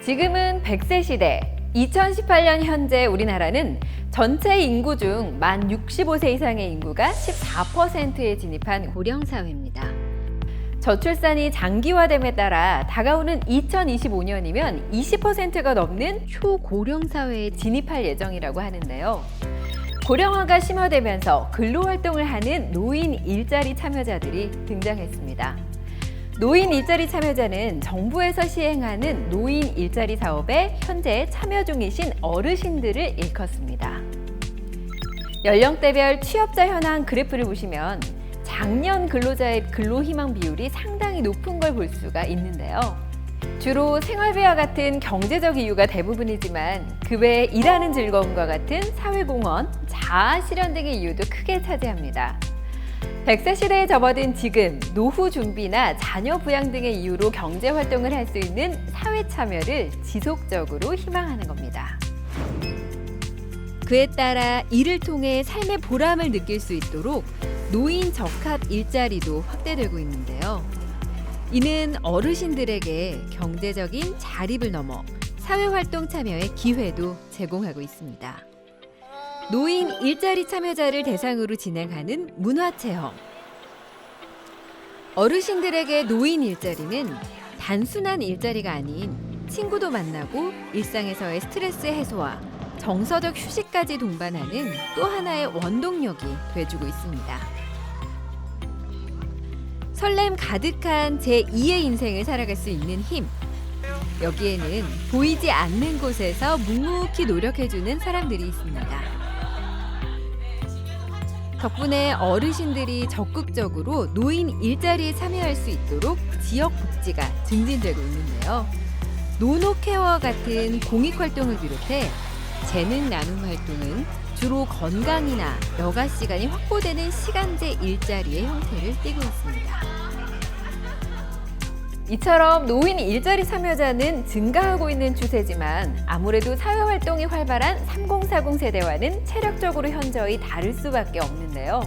지금은 100세 시대. 2018년 현재 우리나라는 전체 인구 중 만 65세 이상의 인구가 14%에 진입한 고령 사회입니다. 저출산이 장기화됨에 따라 다가오는 2025년이면 20%가 넘는 초고령 사회에 진입할 예정이라고 하는데요. 고령화가 심화되면서 근로활동을 하는 노인 일자리 참여자들이 등장했습니다. 노인 일자리 참여자는 정부에서 시행하는 노인 일자리 사업에 현재 참여 중이신 어르신들을 일컫습니다. 연령대별 취업자 현황 그래프를 보시면 장년 근로자의 근로희망 비율이 상당히 높은 걸 볼 수가 있는데요. 주로 생활비와 같은 경제적 이유가 대부분이지만 그 외에 일하는 즐거움과 같은 사회공헌, 자아실현 등의 이유도 크게 차지합니다. 100세 시대에 접어든 지금 노후 준비나 자녀 부양 등의 이유로 경제활동을 할 수 있는 사회 참여를 지속적으로 희망하는 겁니다. 그에 따라 이를 통해 삶의 보람을 느낄 수 있도록 노인 적합 일자리도 확대되고 있는데요. 이는 어르신들에게 경제적인 자립을 넘어 사회활동 참여의 기회도 제공하고 있습니다. 노인 일자리 참여자를 대상으로 진행하는 문화체험. 어르신들에게 노인 일자리는 단순한 일자리가 아닌 친구도 만나고 일상에서의 스트레스 해소와 정서적 휴식까지 동반하는 또 하나의 원동력이 돼주고 있습니다. 설렘 가득한 제2의 인생을 살아갈 수 있는 힘. 여기에는 보이지 않는 곳에서 묵묵히 노력해주는 사람들이 있습니다. 덕분에 어르신들이 적극적으로 노인 일자리에 참여할 수 있도록 지역 복지가 증진되고 있는데요. 노노케어와 같은 공익활동을 비롯해 재능 나눔 활동은 주로 건강이나 여가 시간이 확보되는 시간제 일자리의 형태를 띠고 있습니다. 이처럼 노인 일자리 참여자는 증가하고 있는 추세지만 아무래도 사회활동이 활발한 3040 세대와는 체력적으로 현저히 다를 수밖에 없는데요.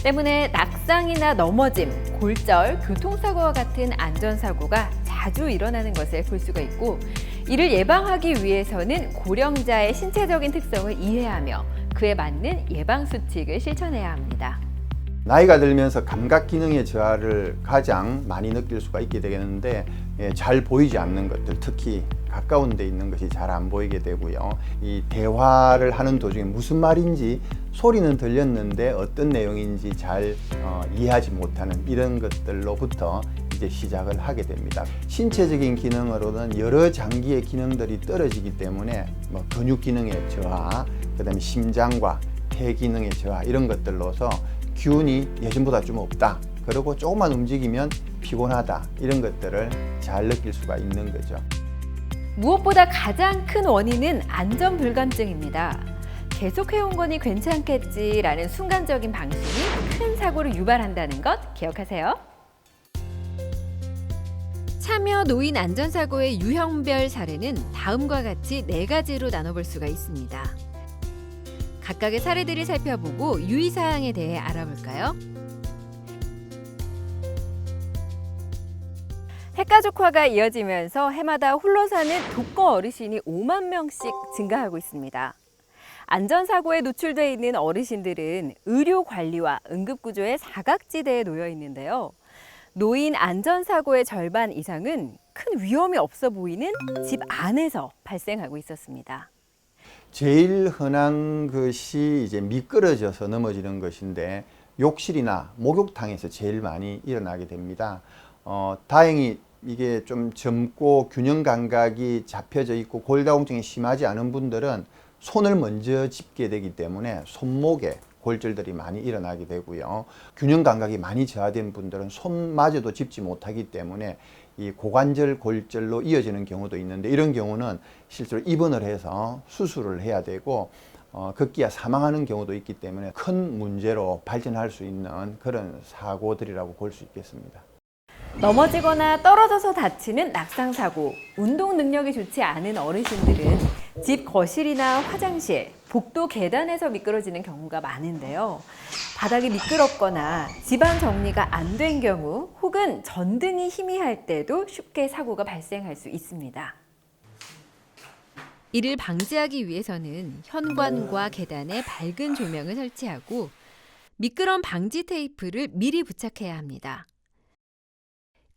때문에 낙상이나 넘어짐, 골절, 교통사고와 같은 안전사고가 자주 일어나는 것을 볼 수가 있고, 이를 예방하기 위해서는 고령자의 신체적인 특성을 이해하며 그에 맞는 예방수칙을 실천해야 합니다. 나이가 들면서 감각 기능의 저하를 가장 많이 느낄 수가 있게 되겠는데, 잘 보이지 않는 것들, 특히 가까운 데 있는 것이 잘 안 보이게 되고요. 이 대화를 하는 도중에 무슨 말인지 소리는 들렸는데 어떤 내용인지 잘 이해하지 못하는 이런 것들로부터 이제 시작을 하게 됩니다. 신체적인 기능으로는 여러 장기의 기능들이 떨어지기 때문에 근육 기능의 저하, 그다음에 심장과 폐 기능의 저하, 이런 것들로서 기운이 예전보다 좀 없다, 그리고 조금만 움직이면 피곤하다, 이런 것들을 잘 느낄 수가 있는 거죠. 무엇보다 가장 큰 원인은 안전불감증입니다. 계속 해온 거니 괜찮겠지라는 순간적인 방심이 큰 사고를 유발한다는 것 기억하세요. 참여 노인 안전사고의 유형별 사례는 다음과 같이 4가지로 나눠볼 수가 있습니다. 각각의 사례들을 살펴보고 유의사항에 대해 알아볼까요? 핵가족화가 이어지면서 해마다 홀로 사는 독거 어르신이 5만 명씩 증가하고 있습니다. 안전사고에 노출돼 있는 어르신들은 의료관리와 응급구조의 사각지대에 놓여 있는데요. 노인 안전사고의 절반 이상은 큰 위험이 없어 보이는 집 안에서 발생하고 있었습니다. 제일 흔한 것이 이제 미끄러져서 넘어지는 것인데, 욕실이나 목욕탕에서 제일 많이 일어나게 됩니다. 다행히 이게 좀 젊고 균형 감각이 잡혀져 있고 골다공증이 심하지 않은 분들은 손을 먼저 짚게 되기 때문에 손목에 골절들이 많이 일어나게 되고요. 균형 감각이 많이 저하된 분들은 손마저도 짚지 못하기 때문에 이 고관절 골절로 이어지는 경우도 있는데, 이런 경우는 실제로 입원을 해서 수술을 해야 되고 급기야 사망하는 경우도 있기 때문에 큰 문제로 발전할 수 있는 그런 사고들이라고 볼 수 있겠습니다. 넘어지거나 떨어져서 다치는 낙상사고, 운동 능력이 좋지 않은 어르신들은 집 거실이나 화장실, 복도 계단에서 미끄러지는 경우가 많은데요. 바닥이 미끄럽거나 집안 정리가 안 된 경우 혹은 전등이 희미할 때도 쉽게 사고가 발생할 수 있습니다. 이를 방지하기 위해서는 현관과 계단에 밝은 조명을 설치하고 미끄럼 방지 테이프를 미리 부착해야 합니다.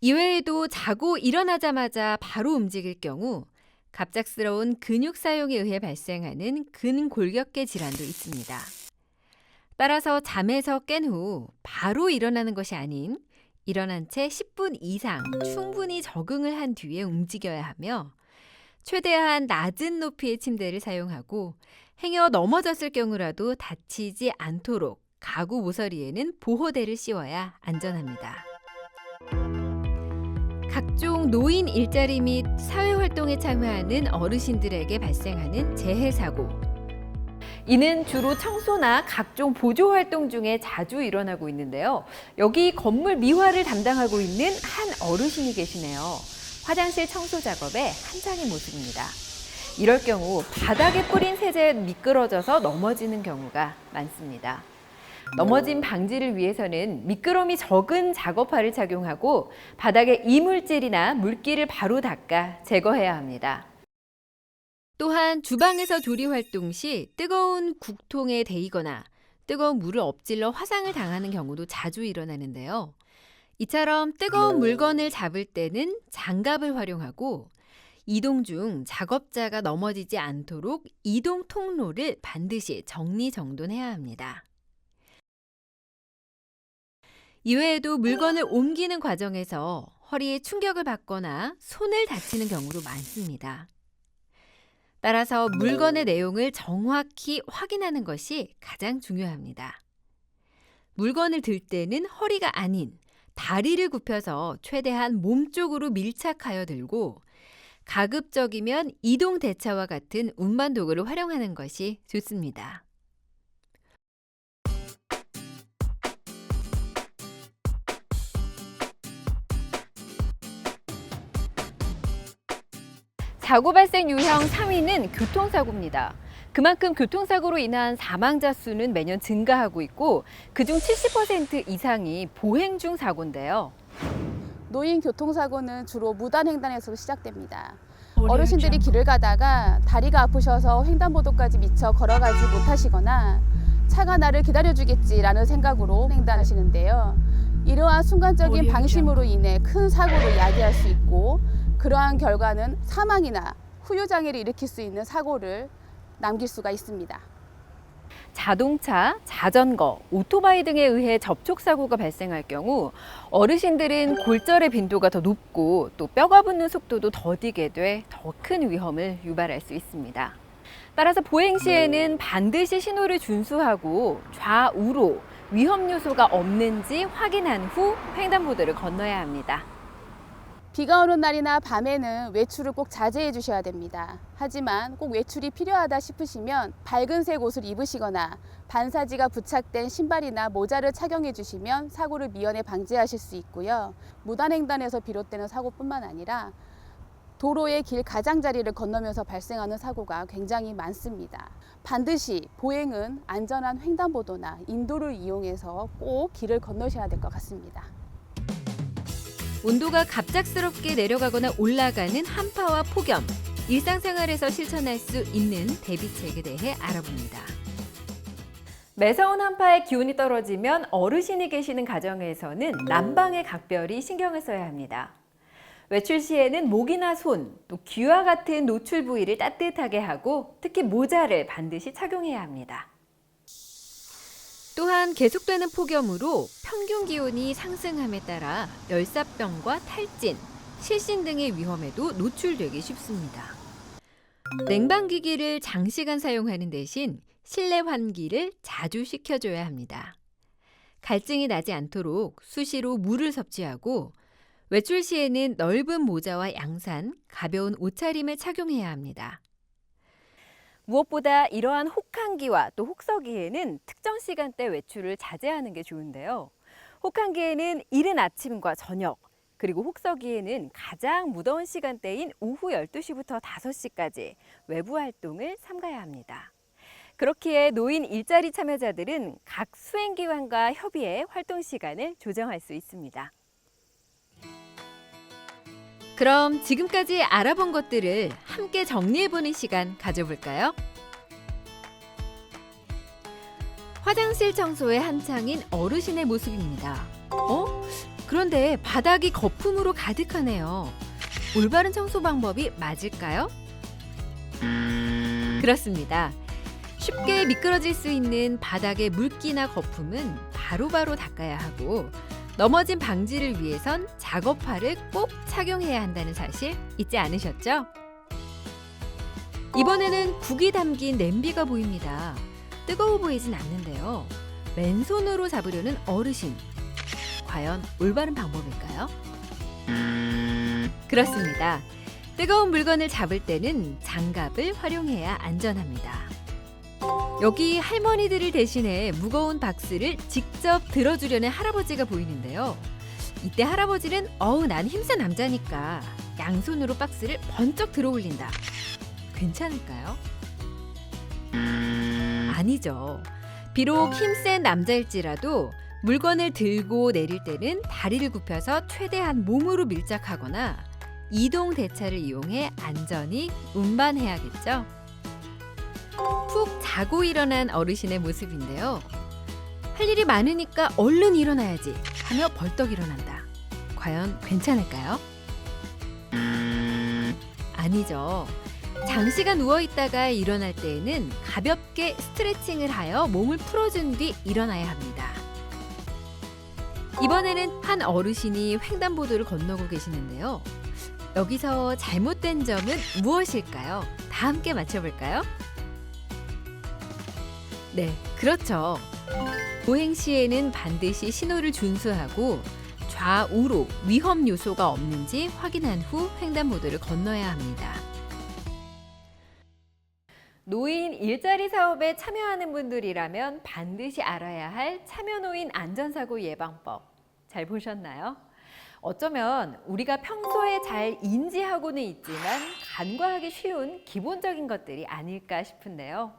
이외에도 자고 일어나자마자 바로 움직일 경우 갑작스러운 근육 사용에 의해 발생하는 근골격계 질환도 있습니다. 따라서 잠에서 깬 후 바로 일어나는 것이 아닌 일어난 채 10분 이상 충분히 적응을 한 뒤에 움직여야 하며 최대한 낮은 높이의 침대를 사용하고 행여 넘어졌을 경우라도 다치지 않도록 가구 모서리에는 보호대를 씌워야 안전합니다. 각종 노인 일자리 및 사회활동에 참여하는 어르신들에게 발생하는 재해사고. 이는 주로 청소나 각종 보조활동 중에 자주 일어나고 있는데요. 여기 건물 미화를 담당하고 있는 한 어르신이 계시네요. 화장실 청소 작업의 한 장의 모습입니다. 이럴 경우 바닥에 뿌린 세제에 미끄러져서 넘어지는 경우가 많습니다. 넘어짐 방지를 위해서는 미끄럼이 적은 작업화를 착용하고 바닥에 이물질이나 물기를 바로 닦아 제거해야 합니다. 또한 주방에서 조리 활동 시 뜨거운 국통에 데이거나 뜨거운 물을 엎질러 화상을 당하는 경우도 자주 일어나는데요. 이처럼 뜨거운 물건을 잡을 때는 장갑을 활용하고 이동 중 작업자가 넘어지지 않도록 이동 통로를 반드시 정리정돈해야 합니다. 이외에도 물건을 옮기는 과정에서 허리에 충격을 받거나 손을 다치는 경우도 많습니다. 따라서 물건의 내용을 정확히 확인하는 것이 가장 중요합니다. 물건을 들 때는 허리가 아닌 다리를 굽혀서 최대한 몸쪽으로 밀착하여 들고 가급적이면 이동 대차와 같은 운반 도구를 활용하는 것이 좋습니다. 사고 발생 유형 3위는 교통사고입니다. 그만큼 교통사고로 인한 사망자 수는 매년 증가하고 있고 그중 70% 이상이 보행 중 사고인데요. 노인 교통사고는 주로 무단횡단에서 시작됩니다. 어르신들이 길을 가다가 다리가 아프셔서 횡단보도까지 미처 걸어가지 못하시거나 차가 나를 기다려주겠지라는 생각으로 횡단하시는데요. 이러한 순간적인 방심으로 인해 큰 사고를 야기할 수 있고 그러한 결과는 사망이나 후유장애를 일으킬 수 있는 사고를 남길 수가 있습니다. 자동차, 자전거, 오토바이 등에 의해 접촉사고가 발생할 경우 어르신들은 골절의 빈도가 더 높고 또 뼈가 붙는 속도도 더디게 돼 더 큰 위험을 유발할 수 있습니다. 따라서 보행 시에는 반드시 신호를 준수하고 좌우로 위험 요소가 없는지 확인한 후 횡단보도를 건너야 합니다. 비가 오는 날이나 밤에는 외출을 꼭 자제해 주셔야 됩니다. 하지만 꼭 외출이 필요하다 싶으시면 밝은색 옷을 입으시거나 반사지가 부착된 신발이나 모자를 착용해 주시면 사고를 미연에 방지하실 수 있고요. 무단횡단에서 비롯되는 사고뿐만 아니라 도로의 길 가장자리를 건너면서 발생하는 사고가 굉장히 많습니다. 반드시 보행은 안전한 횡단보도나 인도를 이용해서 꼭 길을 건너셔야 될 것 같습니다. 온도가 갑작스럽게 내려가거나 올라가는 한파와 폭염, 일상생활에서 실천할 수 있는 대비책에 대해 알아봅니다. 매서운 한파에 기온이 떨어지면 어르신이 계시는 가정에서는 난방에 각별히 신경을 써야 합니다. 외출 시에는 목이나 손, 또 귀와 같은 노출 부위를 따뜻하게 하고 특히 모자를 반드시 착용해야 합니다. 또한 계속되는 폭염으로 평균 기온이 상승함에 따라 열사병과 탈진, 실신 등의 위험에도 노출되기 쉽습니다. 냉방기기를 장시간 사용하는 대신 실내 환기를 자주 시켜줘야 합니다. 갈증이 나지 않도록 수시로 물을 섭취하고 외출 시에는 넓은 모자와 양산, 가벼운 옷차림을 착용해야 합니다. 무엇보다 이러한 혹한기와 또 혹서기에는 특정 시간대 외출을 자제하는 게 좋은데요. 혹한기에는 이른 아침과 저녁, 그리고 혹서기에는 가장 무더운 시간대인 오후 12시부터 5시까지 외부 활동을 삼가야 합니다. 그렇기에 노인 일자리 참여자들은 각 수행기관과 협의해 활동 시간을 조정할 수 있습니다. 그럼 지금까지 알아본 것들을 함께 정리해보는 시간 가져볼까요? 화장실 청소에 한창인 어르신의 모습입니다. 그런데 바닥이 거품으로 가득하네요. 올바른 청소 방법이 맞을까요? 그렇습니다. 쉽게 미끄러질 수 있는 바닥의 물기나 거품은 바로바로 닦아야 하고 넘어짐 방지를 위해선 작업화를 꼭 착용해야 한다는 사실 잊지 않으셨죠? 이번에는 국이 담긴 냄비가 보입니다. 뜨거워 보이진 않는데요. 맨손으로 잡으려는 어르신. 과연 올바른 방법일까요? 그렇습니다. 뜨거운 물건을 잡을 때는 장갑을 활용해야 안전합니다. 여기 할머니들을 대신해 무거운 박스를 직접 들어주려는 할아버지가 보이는데요. 이때 할아버지는 난 힘센 남자니까 양손으로 박스를 번쩍 들어 올린다. 괜찮을까요? 아니죠. 비록 힘센 남자일지라도 물건을 들고 내릴 때는 다리를 굽혀서 최대한 몸으로 밀착하거나 이동 대차를 이용해 안전히 운반해야겠죠. 푹 자고 일어난 어르신의 모습인데요. 할 일이 많으니까 얼른 일어나야지 하며 벌떡 일어난다. 과연 괜찮을까요? 아니죠. 장시간 누워있다가 일어날 때에는 가볍게 스트레칭을 하여 몸을 풀어준 뒤 일어나야 합니다. 이번에는 한 어르신이 횡단보도를 건너고 계시는데요. 여기서 잘못된 점은 무엇일까요? 다 함께 맞춰볼까요? 네, 그렇죠. 보행 시에는 반드시 신호를 준수하고 좌우로 위험 요소가 없는지 확인한 후 횡단보도를 건너야 합니다. 노인 일자리 사업에 참여하는 분들이라면 반드시 알아야 할 참여노인 안전사고 예방법. 잘 보셨나요? 어쩌면 우리가 평소에 잘 인지하고는 있지만 간과하기 쉬운 기본적인 것들이 아닐까 싶은데요.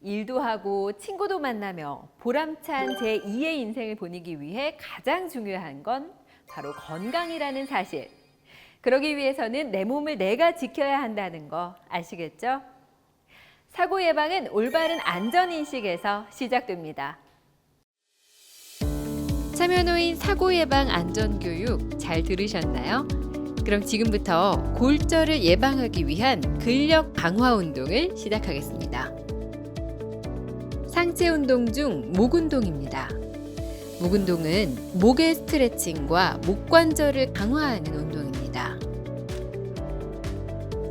일도 하고 친구도 만나며 보람찬 제2의 인생을 보내기 위해 가장 중요한 건 바로 건강이라는 사실. 그러기 위해서는 내 몸을 내가 지켜야 한다는 거 아시겠죠? 사고 예방은 올바른 안전인식에서 시작됩니다. 참여노인 사고 예방 안전교육 잘 들으셨나요? 그럼 지금부터 골절을 예방하기 위한 근력 강화 운동을 시작하겠습니다. 상체 운동 중 목 운동입니다. 목 운동은 목의 스트레칭과 목 관절을 강화하는 운동입니다.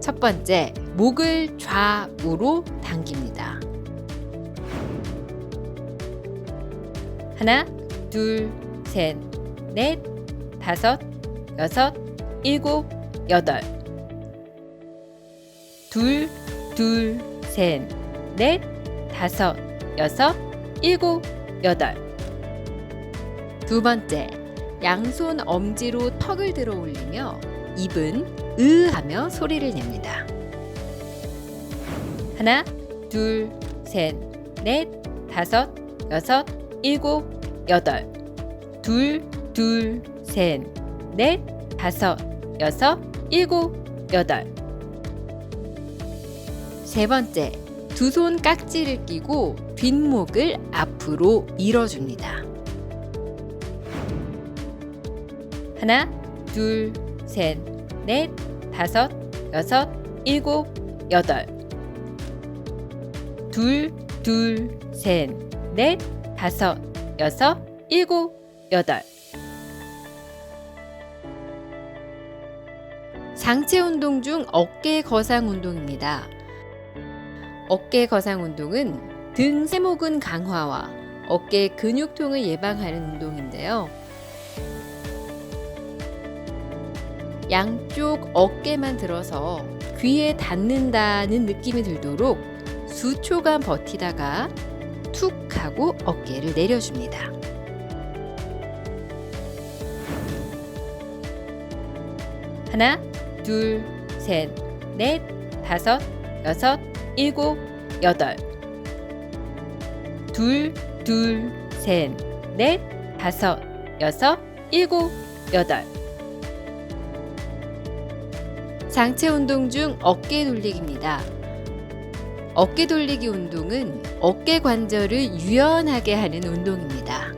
첫 번째, 목을 좌우로 당깁니다. 하나, 둘, 셋, 넷, 다섯, 여섯, 일곱, 여덟. 둘, 셋, 넷, 다섯, 여섯, 일곱, 여덟. 두 번째, 양손 엄지로 턱을 들어 올리며 입은 하며 소리를 냅니다. 하나, 둘, 셋, 넷, 다섯, 여섯, 일곱, 여덟. 둘, 셋, 넷, 다섯, 여섯, 일곱, 여덟. 세 번째, 두 손 깍지를 끼고 뒷목을 앞으로 밀어줍니다. 하나, 둘, 셋, 넷, 다섯, 여섯, 일곱, 여덟. 둘, 셋, 넷, 다섯, 여섯, 일곱, 여덟. 상체 운동 중 어깨 거상 운동입니다. 어깨 거상 운동은 등 세모근 강화와 어깨 근육통을 예방하는 운동인데요. 양쪽 어깨만 들어서 귀에 닿는다는 느낌이 들도록 수초간 버티다가 툭 하고 어깨를 내려줍니다. 하나, 둘, 셋, 넷, 다섯, 여섯, 일곱, 여덟. 둘, 셋, 넷, 다섯, 여섯, 일곱, 여덟. 상체 운동 중 어깨 돌리기입니다. 어깨 돌리기 운동은 어깨 관절을 유연하게 하는 운동입니다.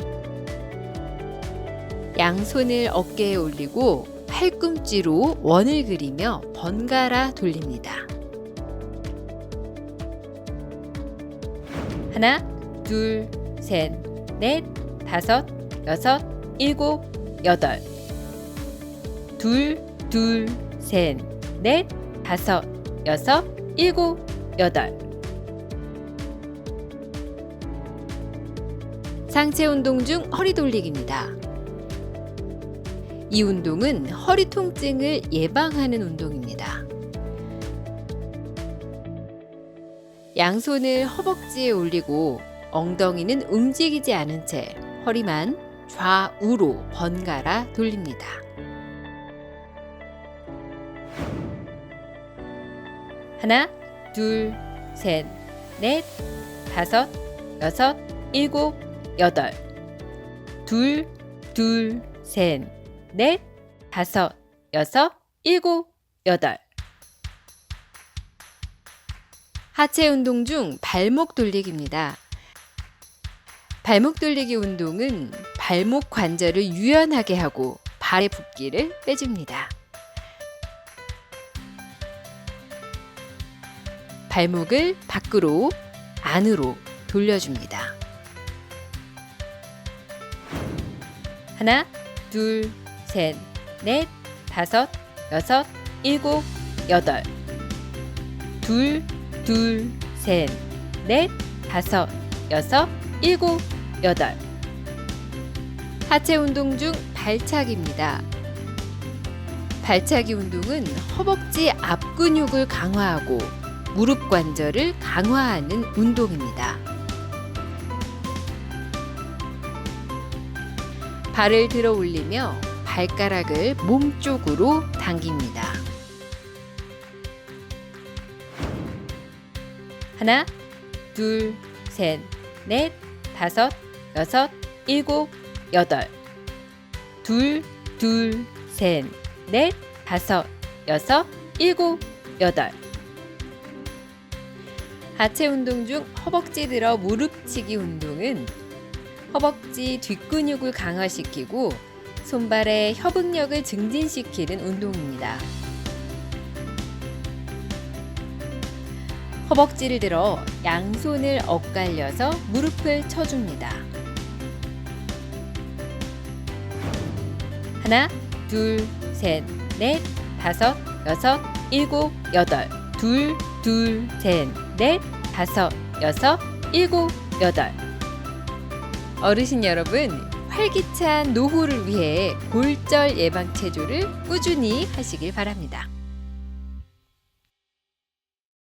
양손을 어깨에 올리고 팔꿈치로 원을 그리며 번갈아 돌립니다. 하나, 둘, 셋, 넷, 다섯, 여섯, 일곱, 여덟. 둘, 둘, 셋, 넷, 다섯, 여섯, 일곱, 여덟. 상체 운동 중 허리 돌리기입니다. 이 운동은 허리 통증을 예방하는 운동입니다. 양손을 허벅지에 올리고 엉덩이는 움직이지 않은 채 허리만 좌우로 번갈아 돌립니다. 하나, 둘, 셋, 넷, 다섯, 여섯, 일곱, 여덟. 둘, 둘, 셋, 넷, 다섯, 여섯, 일곱, 여덟. 하체 운동 중 발목 돌리기입니다. 발목 돌리기 운동은 발목 관절을 유연하게 하고 발의 붓기를 빼줍니다. 발목을 밖으로, 안으로 돌려줍니다. 하나, 둘, 셋, 넷, 다섯, 여섯, 일곱, 여덟. 둘, 둘, 셋, 넷, 다섯, 여섯, 일곱, 여덟. 하체 운동 중 발차기입니다. 발차기 운동은 허벅지 앞 근육을 강화하고 무릎 관절을 강화하는 운동입니다. 발을 들어 올리며 발가락을 몸 쪽으로 당깁니다. 하나, 둘, 셋, 넷, 다섯, 여섯, 일곱, 여덟. 둘, 둘, 셋, 넷, 다섯, 여섯, 일곱, 여덟. 하체 운동 중 허벅지 들어 무릎치기 운동은 허벅지 뒷근육을 강화시키고 손발의 협응력을 증진시키는 운동입니다. 허벅지를 들어 양손을 엇갈려서 무릎을 쳐줍니다. 하나, 둘, 셋, 넷, 다섯, 여섯, 일곱, 여덟. 둘, 둘, 셋, 넷, 다섯, 여섯, 일곱, 여덟. 어르신 여러분, 활기찬 노후를 위해 골절 예방 체조를 꾸준히 하시길 바랍니다.